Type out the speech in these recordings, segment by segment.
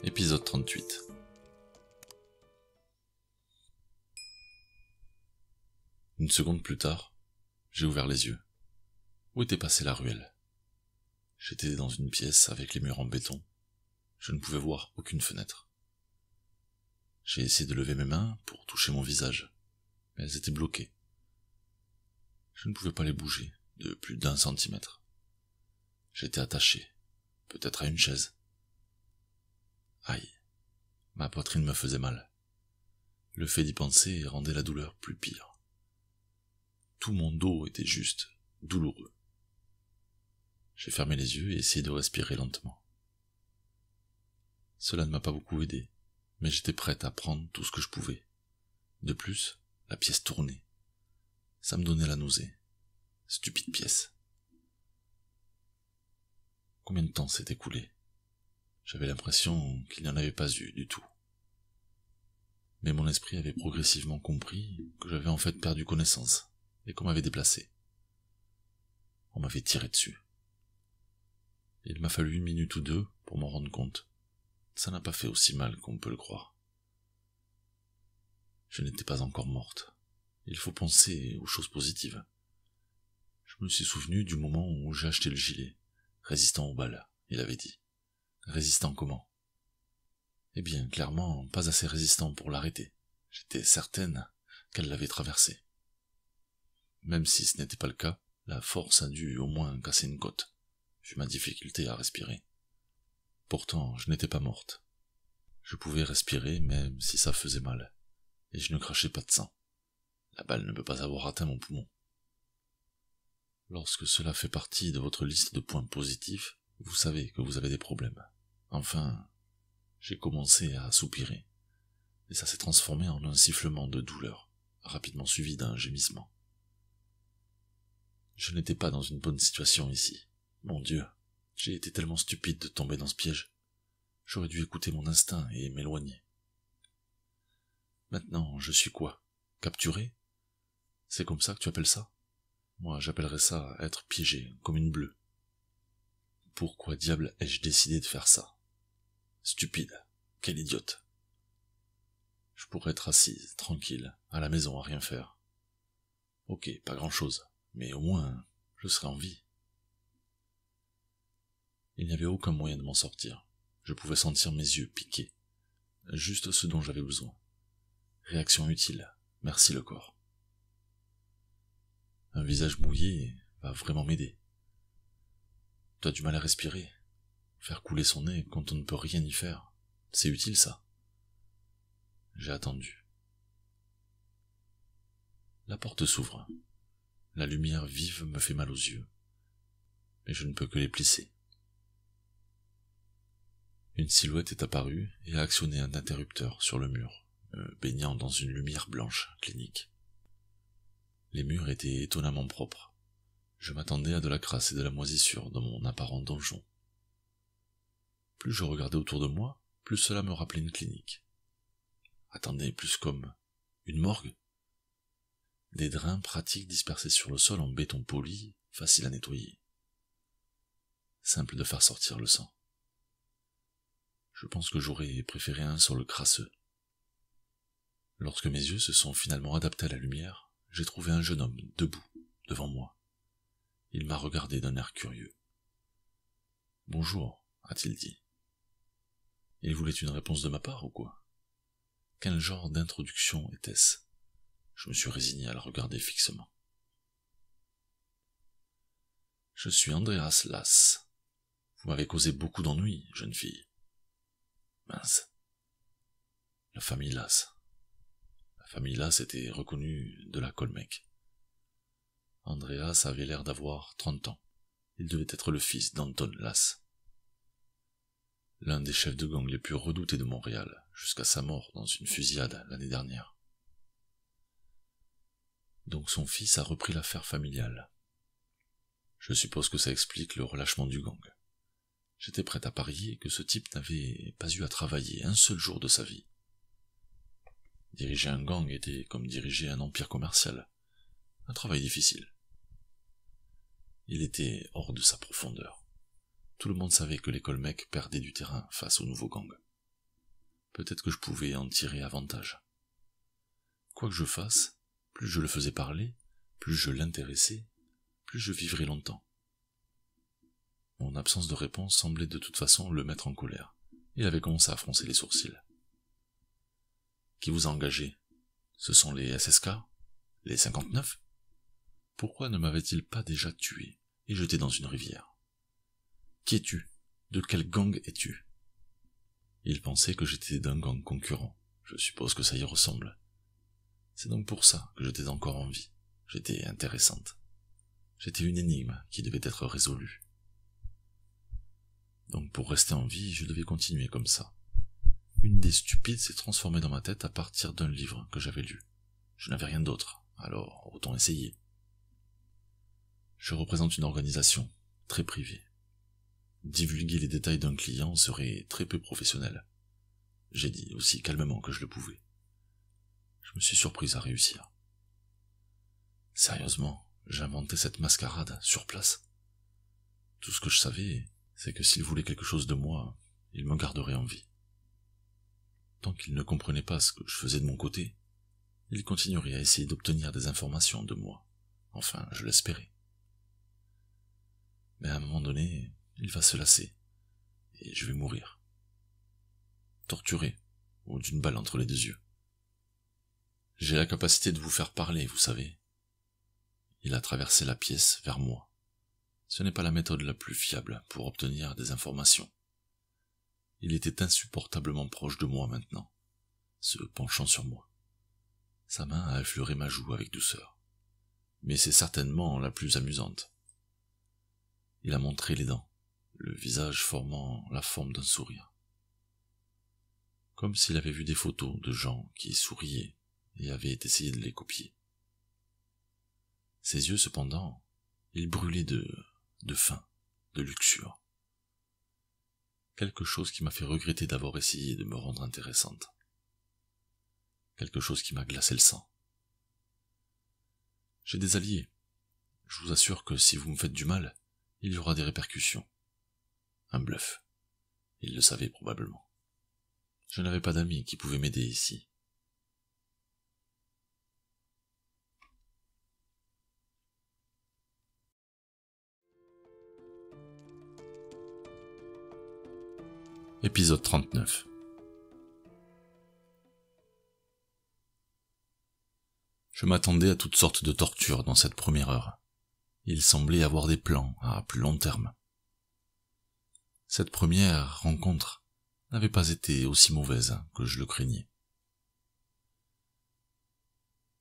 Épisode 38. Une seconde plus tard, j'ai ouvert les yeux. Où était passée la ruelle? J'étais dans une pièce avec les murs en béton. Je ne pouvais voir aucune fenêtre. J'ai essayé de lever mes mains pour toucher mon visage, mais elles étaient bloquées. Je ne pouvais pas les bouger de plus d'1 centimètre. J'étais attaché, peut-être à une chaise. Aïe, ma poitrine me faisait mal. Le fait d'y penser rendait la douleur plus pire. Tout mon dos était juste douloureux. J'ai fermé les yeux et essayé de respirer lentement. Cela ne m'a pas beaucoup aidé, mais j'étais prête à prendre tout ce que je pouvais. De plus, la pièce tournait. Ça me donnait la nausée. Stupide pièce. Combien de temps s'est écoulé? J'avais l'impression qu'il n'y en avait pas eu du tout. Mais mon esprit avait progressivement compris que j'avais en fait perdu connaissance et qu'on m'avait déplacé. On m'avait tiré dessus. Il m'a fallu 1 minute ou 2 pour m'en rendre compte. Ça n'a pas fait aussi mal qu'on peut le croire. Je n'étais pas encore morte. Il faut penser aux choses positives. Je me suis souvenu du moment où j'ai acheté le gilet, résistant aux balles, il avait dit. Résistant comment? Eh bien, clairement, pas assez résistant pour l'arrêter. J'étais certaine qu'elle l'avait traversé. Même si ce n'était pas le cas, la force a dû au moins casser une côte, vu ma difficulté à respirer. Pourtant, je n'étais pas morte. Je pouvais respirer même si ça faisait mal, et je ne crachais pas de sang. La balle ne peut pas avoir atteint mon poumon. Lorsque cela fait partie de votre liste de points positifs, vous savez que vous avez des problèmes. Enfin, j'ai commencé à soupirer, et ça s'est transformé en un sifflement de douleur, rapidement suivi d'un gémissement. Je n'étais pas dans une bonne situation ici. Mon Dieu, j'ai été tellement stupide de tomber dans ce piège. J'aurais dû écouter mon instinct et m'éloigner. Maintenant, je suis quoi? Capturé? C'est comme ça que tu appelles ça? Moi, j'appellerais ça être piégé, comme une bleue. Pourquoi diable ai-je décidé de faire ça? Stupide, quelle idiote. Je pourrais être assise, tranquille, à la maison à rien faire. Ok, pas grand-chose, mais au moins, je serais en vie. Il n'y avait aucun moyen de m'en sortir. Je pouvais sentir mes yeux piquer. Juste ce dont j'avais besoin. Réaction utile, merci le corps. Un visage mouillé va vraiment m'aider. Tu as du mal à respirer. Faire couler son nez quand on ne peut rien y faire, c'est utile ça. J'ai attendu. La porte s'ouvre. La lumière vive me fait mal aux yeux, mais je ne peux que les plisser. Une silhouette est apparue et a actionné un interrupteur sur le mur, me baignant dans une lumière blanche clinique. Les murs étaient étonnamment propres. Je m'attendais à de la crasse et de la moisissure dans mon apparent donjon. Plus je regardais autour de moi, plus cela me rappelait une clinique. Attendez, plus comme une morgue. Des drains pratiques dispersés sur le sol en béton poli, facile à nettoyer. Simple de faire sortir le sang. Je pense que j'aurais préféré un sol crasseux. Lorsque mes yeux se sont finalement adaptés à la lumière, j'ai trouvé un jeune homme debout, devant moi. Il m'a regardé d'un air curieux. « Bonjour », a-t-il dit. Il voulait une réponse de ma part ou quoi? Quel genre d'introduction était-ce? Je me suis résigné à le regarder fixement. « Je suis Andreas Lass. Vous m'avez causé beaucoup d'ennuis, jeune fille. » Mince. La famille Lass. La famille Lass était reconnue de la Colmec. Andreas avait l'air d'avoir 30 ans. Il devait être le fils d'Anton Lass, l'un des chefs de gang les plus redoutés de Montréal, jusqu'à sa mort dans une fusillade l'année dernière. Donc son fils a repris l'affaire familiale. Je suppose que ça explique le relâchement du gang. J'étais prêt à parier que ce type n'avait pas eu à travailler un seul jour de sa vie. Diriger un gang était comme diriger un empire commercial. Un travail difficile. Il était hors de sa profondeur. Tout le monde savait que les Colmec perdaient du terrain face aux nouveaux gangs. peut-être que je pouvais en tirer avantage. Quoi que je fasse, plus je le faisais parler, plus je l'intéressais, plus je vivrais longtemps. Mon absence de réponse semblait de toute façon le mettre en colère. Il avait commencé à froncer les sourcils. Qui vous a engagé? Ce sont les SSK? Les 59? Pourquoi ne m'avait-il pas déjà tué et jeté dans une rivière? Qui es-tu? De quel gang es-tu? Il pensait que j'étais d'un gang concurrent. Je suppose que ça y ressemble. C'est donc pour ça que j'étais encore en vie. J'étais intéressante. J'étais une énigme qui devait être résolue. Donc pour rester en vie, je devais continuer comme ça. Une idée stupide s'est transformée dans ma tête à partir d'un livre que j'avais lu. Je n'avais rien d'autre, alors autant essayer. Je représente une organisation très privée. Divulguer les détails d'un client serait très peu professionnel. J'ai dit aussi calmement que je le pouvais. Je me suis surprise à réussir. Sérieusement, j'inventais cette mascarade sur place. Tout ce que je savais, c'est que s'il voulait quelque chose de moi, il me garderait en vie. Tant qu'il ne comprenait pas ce que je faisais de mon côté, il continuerait à essayer d'obtenir des informations de moi. Enfin, je l'espérais. Mais à un moment donné, il va se lasser, et je vais mourir. Torturé, ou d'une balle entre les 2 yeux. J'ai la capacité de vous faire parler, vous savez. Il a traversé la pièce vers moi. Ce n'est pas la méthode la plus fiable pour obtenir des informations. Il était insupportablement proche de moi maintenant, se penchant sur moi. Sa main a effleuré ma joue avec douceur. Mais c'est certainement la plus amusante. Il a montré les dents, le visage formant la forme d'un sourire. Comme s'il avait vu des photos de gens qui souriaient et avait essayé de les copier. Ses yeux, cependant, ils brûlaient de faim, de luxure. Quelque chose qui m'a fait regretter d'avoir essayé de me rendre intéressante. Quelque chose qui m'a glacé le sang. J'ai des alliés. Je vous assure que si vous me faites du mal, il y aura des répercussions. Un bluff. Il le savait probablement. Je n'avais pas d'amis qui pouvaient m'aider ici. Épisode 39. Je m'attendais à toutes sortes de tortures dans cette première heure. Il semblait avoir des plans à plus long terme. Cette première rencontre n'avait pas été aussi mauvaise que je le craignais.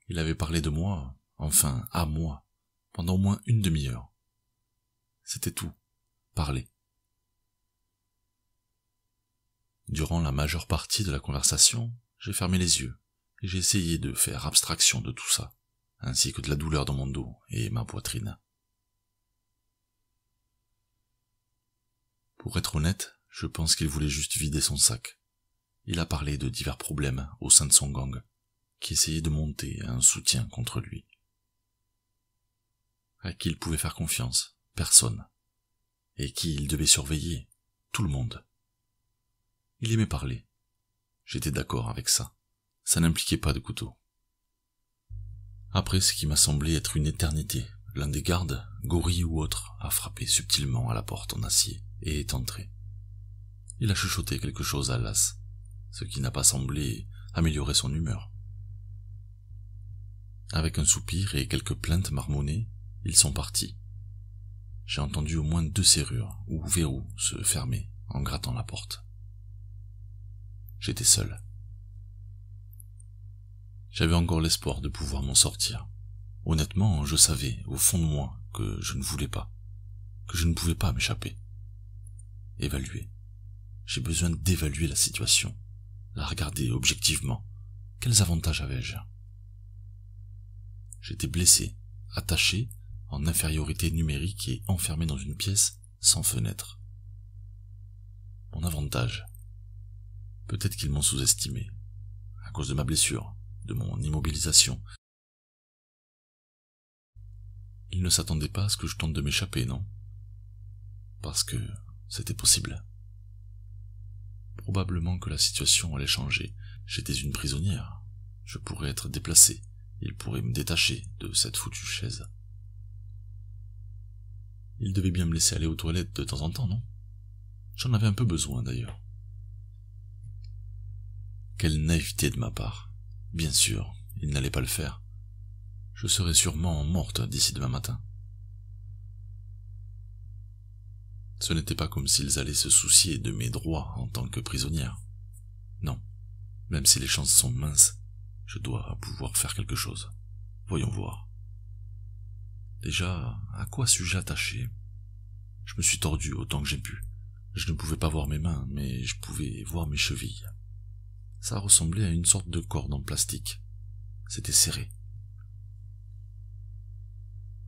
Il avait parlé de moi, enfin à moi, pendant au moins une demi-heure. C'était tout, parler. Durant la majeure partie de la conversation, j'ai fermé les yeux et j'ai essayé de faire abstraction de tout ça, ainsi que de la douleur dans mon dos et ma poitrine. Pour être honnête, je pense qu'il voulait juste vider son sac. Il a parlé de divers problèmes au sein de son gang, qui essayait de monter un soutien contre lui. À qui il pouvait faire confiance? Personne. Et qui il devait surveiller? Tout le monde. Il aimait parler. J'étais d'accord avec ça. Ça n'impliquait pas de couteau. Après ce qui m'a semblé être une éternité, l'un des gardes, gorille ou autre, a frappé subtilement à la porte en acier et est entré. Il a chuchoté quelque chose à Las, ce qui n'a pas semblé améliorer son humeur. Avec un soupir et quelques plaintes marmonnées, ils sont partis. J'ai entendu au moins 2 serrures ou verrous se fermer en grattant la porte. J'étais seul. J'avais encore l'espoir de pouvoir m'en sortir. Honnêtement, je savais, au fond de moi, que je ne voulais pas, que je ne pouvais pas m'échapper. Évaluer. J'ai besoin d'évaluer la situation, la regarder objectivement. Quels avantages avais-je? J'étais blessé, attaché, en infériorité numérique et enfermé dans une pièce sans fenêtre. Mon avantage. Peut-être qu'ils m'ont sous-estimé, à cause de ma blessure, de mon immobilisation. Ils ne s'attendaient pas à ce que je tente de m'échapper, non? Parce que c'était possible. Probablement que la situation allait changer. J'étais une prisonnière. Je pourrais être déplacé. Il pourrait me détacher de cette foutue chaise. Il devait bien me laisser aller aux toilettes de temps en temps, non? J'en avais un peu besoin d'ailleurs. Quelle naïveté de ma part. Bien sûr, il n'allait pas le faire. Je serais sûrement morte d'ici demain matin. Ce n'était pas comme s'ils allaient se soucier de mes droits en tant que prisonnière. Non, même si les chances sont minces, je dois pouvoir faire quelque chose. Voyons voir. Déjà, à quoi suis-je attaché? Je me suis tordu autant que j'ai pu. Je ne pouvais pas voir mes mains, mais je pouvais voir mes chevilles. Ça ressemblait à une sorte de corde en plastique. C'était serré.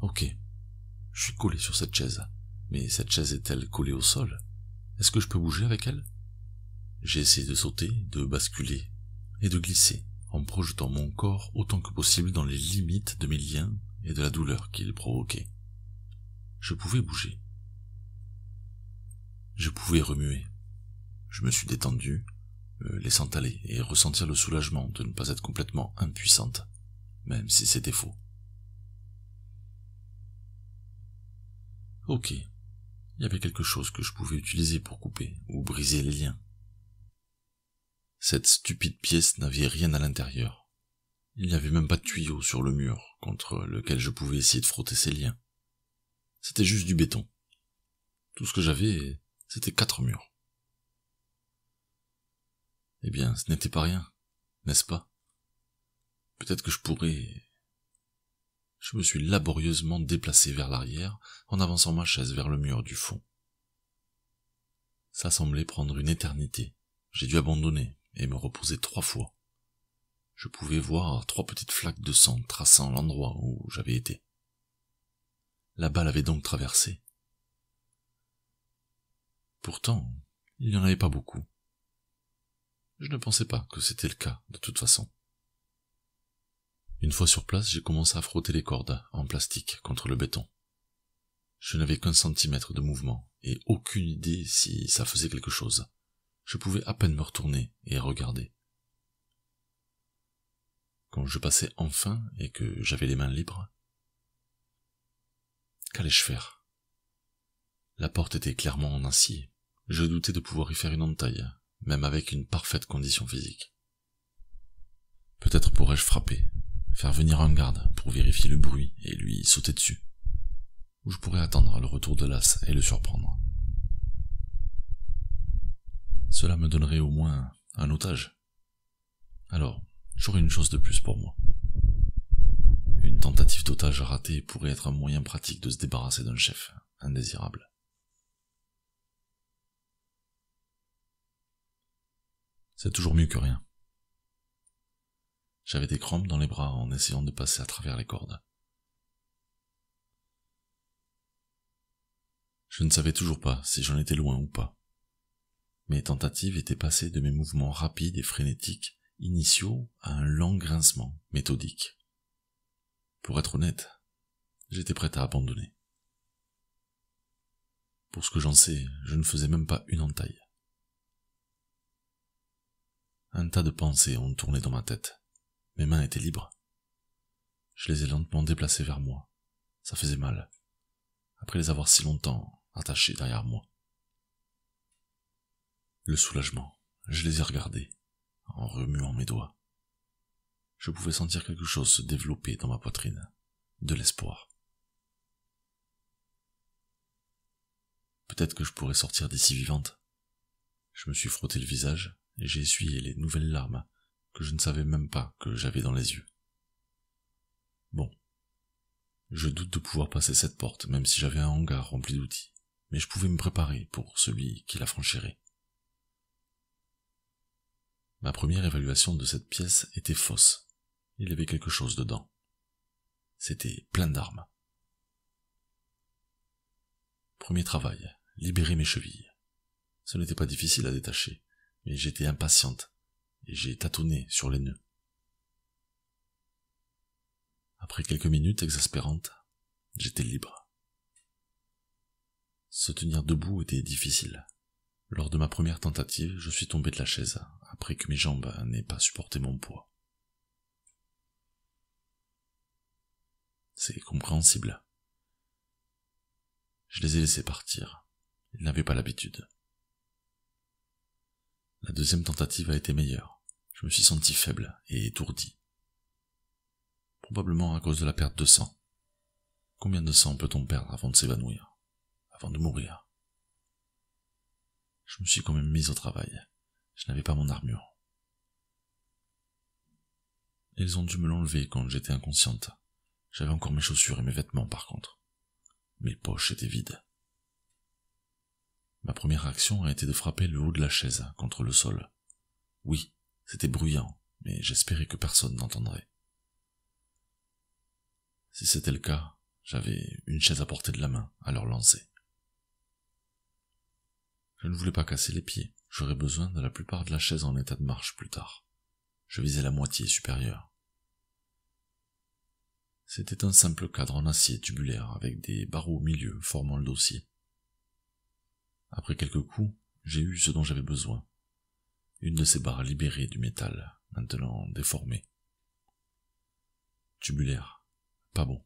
Ok, je suis collé sur cette chaise. Mais cette chaise est-elle collée au sol? Est-ce que je peux bouger avec elle? J'ai essayé de sauter, de basculer et de glisser, en projetant mon corps autant que possible dans les limites de mes liens et de la douleur qu'ils provoquaient. Je pouvais bouger. Je pouvais remuer. Je me suis détendu, me laissant aller et ressentir le soulagement de ne pas être complètement impuissante, même si c'était faux. Ok, il y avait quelque chose que je pouvais utiliser pour couper ou briser les liens. Cette stupide pièce n'avait rien à l'intérieur. Il n'y avait même pas de tuyau sur le mur contre lequel je pouvais essayer de frotter ces liens. C'était juste du béton. Tout ce que j'avais, c'était 4 murs. Eh bien, ce n'était pas rien, n'est-ce pas? Peut-être que je pourrais... Je me suis laborieusement déplacé vers l'arrière en avançant ma chaise vers le mur du fond. Ça semblait prendre une éternité. J'ai dû abandonner et me reposer 3 fois. Je pouvais voir 3 petites flaques de sang traçant l'endroit où j'avais été. La balle avait donc traversé. Pourtant, il n'y en avait pas beaucoup. Je ne pensais pas que c'était le cas, de toute façon. Une fois sur place, j'ai commencé à frotter les cordes en plastique contre le béton. Je n'avais qu'1 centimètre de mouvement et aucune idée si ça faisait quelque chose. Je pouvais à peine me retourner et regarder. Quand je passais enfin et que j'avais les mains libres, qu'allais-je faire? La porte était clairement en acier. Je doutais de pouvoir y faire une entaille, même avec une parfaite condition physique. Peut-être pourrais-je frapper, faire venir un garde pour vérifier le bruit et lui sauter dessus. Ou je pourrais attendre le retour de l'as et le surprendre. Cela me donnerait au moins un otage. Alors, j'aurais une chose de plus pour moi. Une tentative d'otage ratée pourrait être un moyen pratique de se débarrasser d'un chef indésirable. C'est toujours mieux que rien. J'avais des crampes dans les bras en essayant de passer à travers les cordes. Je ne savais toujours pas si j'en étais loin ou pas. Mes tentatives étaient passées de mes mouvements rapides et frénétiques initiaux à un lent grincement méthodique. Pour être honnête, j'étais prêt à abandonner. Pour ce que j'en sais, je ne faisais même pas une entaille. Un tas de pensées ont tourné dans ma tête. Mes mains étaient libres. Je les ai lentement déplacées vers moi. Ça faisait mal, après les avoir si longtemps attachées derrière moi. Le soulagement, je les ai regardés, en remuant mes doigts. Je pouvais sentir quelque chose se développer dans ma poitrine, de l'espoir. Peut-être que je pourrais sortir d'ici vivante. Je me suis frotté le visage et j'ai essuyé les nouvelles larmes que je ne savais même pas que j'avais dans les yeux. Bon, je doute de pouvoir passer cette porte même si j'avais un hangar rempli d'outils, mais je pouvais me préparer pour celui qui la franchirait. Ma première évaluation de cette pièce était fausse. Il y avait quelque chose dedans. C'était plein d'armes. Premier travail, libérer mes chevilles. Ce n'était pas difficile à détacher, mais j'étais impatiente et j'ai tâtonné sur les nœuds. Après quelques minutes exaspérantes, j'étais libre. Se tenir debout était difficile. Lors de ma première tentative, je suis tombé de la chaise, après que mes jambes n'aient pas supporté mon poids. C'est compréhensible. Je les ai laissés partir. Ils n'avaient pas l'habitude. La deuxième tentative a été meilleure. Je me suis senti faible et étourdi. Probablement à cause de la perte de sang. Combien de sang peut-on perdre avant de s'évanouir, avant de mourir? Je me suis quand même mis au travail. Je n'avais pas mon armure. Ils ont dû me l'enlever quand j'étais inconsciente. J'avais encore mes chaussures et mes vêtements par contre. Mes poches étaient vides. Ma première action a été de frapper le haut de la chaise contre le sol. Oui, c'était bruyant, mais j'espérais que personne n'entendrait. Si c'était le cas, j'avais une chaise à portée de la main à leur lancer. Je ne voulais pas casser les pieds, j'aurais besoin de la plupart de la chaise en état de marche plus tard. Je visais la moitié supérieure. C'était un simple cadre en acier tubulaire avec des barreaux au milieu formant le dossier. Après quelques coups, j'ai eu ce dont j'avais besoin. Une de ces barres libérées du métal, maintenant déformée. Tubulaire, pas bon.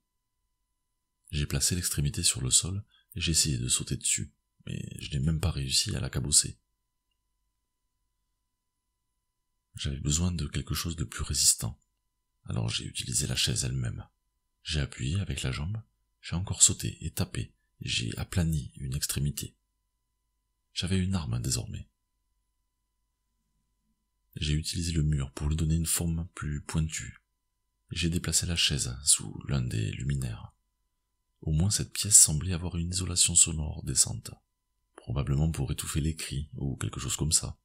J'ai placé l'extrémité sur le sol et j'ai essayé de sauter dessus, mais je n'ai même pas réussi à la cabosser. J'avais besoin de quelque chose de plus résistant, alors j'ai utilisé la chaise elle-même. J'ai appuyé avec la jambe, j'ai encore sauté et tapé, et j'ai aplani une extrémité. J'avais une arme désormais. J'ai utilisé le mur pour lui donner une forme plus pointue. J'ai déplacé la chaise sous l'un des luminaires. Au moins cette pièce semblait avoir une isolation sonore décente, probablement pour étouffer les cris ou quelque chose comme ça.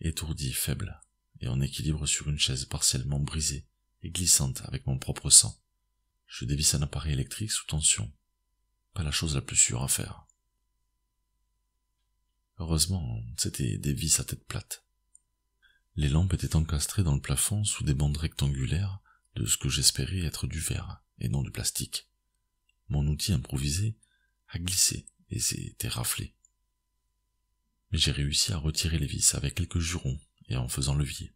Étourdi, faible, et en équilibre sur une chaise partiellement brisée et glissante avec mon propre sang, je dévisse un appareil électrique sous tension. Pas la chose la plus sûre à faire. Heureusement, c'était des vis à tête plate. Les lampes étaient encastrées dans le plafond sous des bandes rectangulaires de ce que j'espérais être du verre et non du plastique. Mon outil improvisé a glissé et s'est raflé. Mais j'ai réussi à retirer les vis avec quelques jurons et en faisant levier.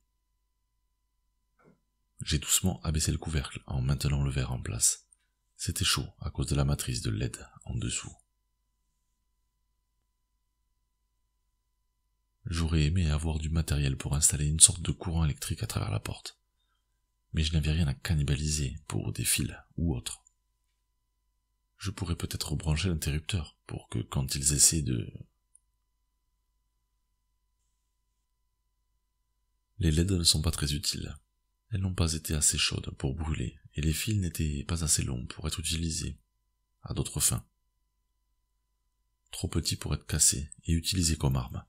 J'ai doucement abaissé le couvercle en maintenant le verre en place. C'était chaud à cause de la matrice de LED en dessous. J'aurais aimé avoir du matériel pour installer une sorte de courant électrique à travers la porte. Mais je n'avais rien à cannibaliser pour des fils ou autre. Je pourrais peut-être rebrancher l'interrupteur pour que quand ils essaient de... Les LED ne sont pas très utiles. Elles n'ont pas été assez chaudes pour brûler et les fils n'étaient pas assez longs pour être utilisés à d'autres fins. Trop petits pour être cassés et utilisés comme arme.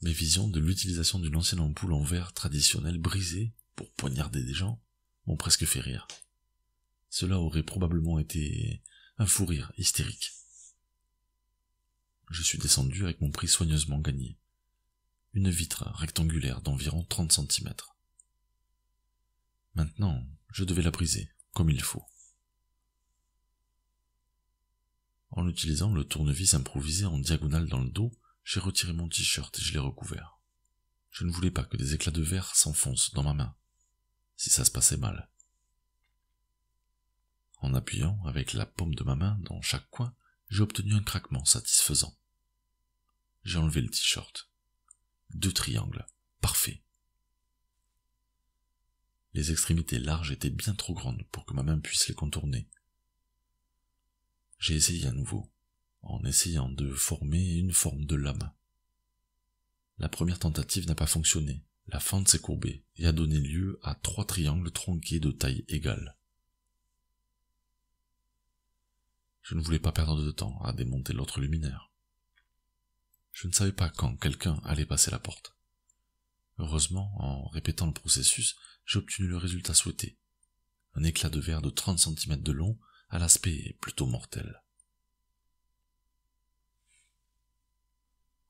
Mes visions de l'utilisation d'une ancienne ampoule en verre traditionnelle brisée pour poignarder des gens m'ont presque fait rire. Cela aurait probablement été un fou rire hystérique. Je suis descendu avec mon prix soigneusement gagné. Une vitre rectangulaire d'environ 30 cm. Maintenant, je devais la briser, comme il faut. En utilisant le tournevis improvisé en diagonale dans le dos, j'ai retiré mon t-shirt et je l'ai recouvert. Je ne voulais pas que des éclats de verre s'enfoncent dans ma main, si ça se passait mal. En appuyant avec la paume de ma main dans chaque coin, j'ai obtenu un craquement satisfaisant. J'ai enlevé le t-shirt. 2 triangles, parfait. Les extrémités larges étaient bien trop grandes pour que ma main puisse les contourner. J'ai essayé à nouveau, en essayant de former une forme de lame. La première tentative n'a pas fonctionné, la fente s'est courbée et a donné lieu à 3 triangles tronqués de taille égale. Je ne voulais pas perdre de temps à démonter l'autre luminaire. Je ne savais pas quand quelqu'un allait passer la porte. Heureusement, en répétant le processus, j'ai obtenu le résultat souhaité. Un éclat de verre de 30 cm de long, à l'aspect plutôt mortel.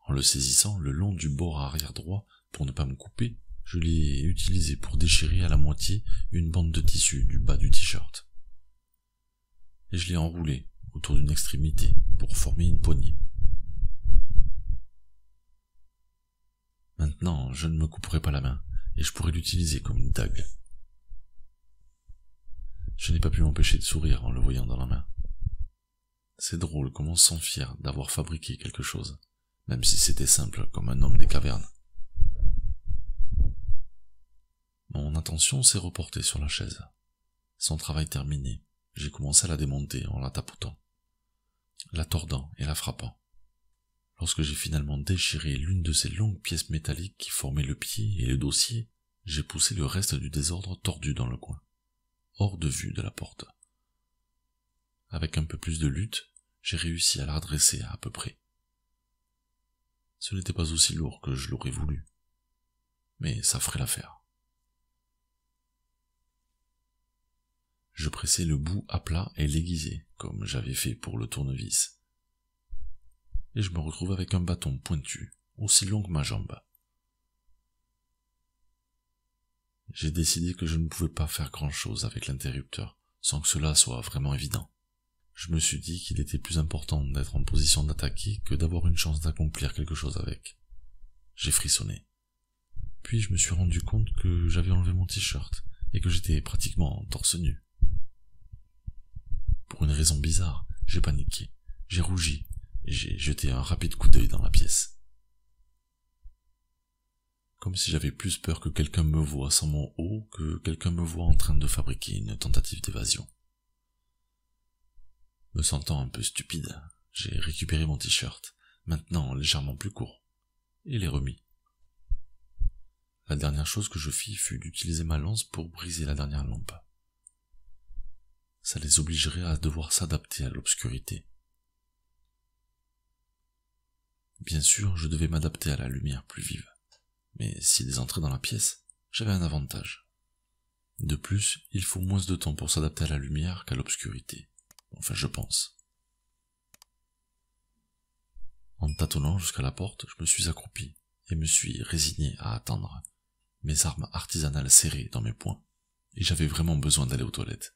En le saisissant le long du bord arrière droit pour ne pas me couper, je l'ai utilisé pour déchirer à la moitié une bande de tissu du bas du t-shirt. Et je l'ai enroulé autour d'une extrémité pour former une poignée. Maintenant, je ne me couperai pas la main, et je pourrais l'utiliser comme une dague. Je n'ai pas pu m'empêcher de sourire en le voyant dans la main. C'est drôle comme on se sent fier d'avoir fabriqué quelque chose, même si c'était simple comme un homme des cavernes. Mon attention s'est reportée sur la chaise. Son travail terminé, j'ai commencé à la démonter en la tapotant, la tordant et la frappant. Lorsque j'ai finalement déchiré l'une de ces longues pièces métalliques qui formaient le pied et le dossier, j'ai poussé le reste du désordre tordu dans le coin, hors de vue de la porte. Avec un peu plus de lutte, j'ai réussi à la redresser à peu près. Ce n'était pas aussi lourd que je l'aurais voulu, mais ça ferait l'affaire. Je pressai le bout à plat et l'aiguisai, comme j'avais fait pour le tournevis. Et je me retrouve avec un bâton pointu, aussi long que ma jambe. J'ai décidé que je ne pouvais pas faire grand-chose avec l'interrupteur, sans que cela soit vraiment évident. Je me suis dit qu'il était plus important d'être en position d'attaquer que d'avoir une chance d'accomplir quelque chose avec. J'ai frissonné. Puis je me suis rendu compte que j'avais enlevé mon t-shirt et que j'étais pratiquement torse nu. Pour une raison bizarre, j'ai paniqué, j'ai rougi et j'ai jeté un rapide coup d'œil dans la pièce. Comme si j'avais plus peur que quelqu'un me voie sans mon haut que quelqu'un me voie en train de fabriquer une tentative d'évasion. Me sentant un peu stupide, j'ai récupéré mon t-shirt, maintenant légèrement plus court, et l'ai remis. La dernière chose que je fis fut d'utiliser ma lance pour briser la dernière lampe. Ça les obligerait à devoir s'adapter à l'obscurité. Bien sûr, je devais m'adapter à la lumière plus vive, mais s'ils entraient dans la pièce, j'avais un avantage. De plus, il faut moins de temps pour s'adapter à la lumière qu'à l'obscurité. Enfin, je pense. En tâtonnant jusqu'à la porte, je me suis accroupi et me suis résigné à attendre, mes armes artisanales serrées dans mes poings, et j'avais vraiment besoin d'aller aux toilettes.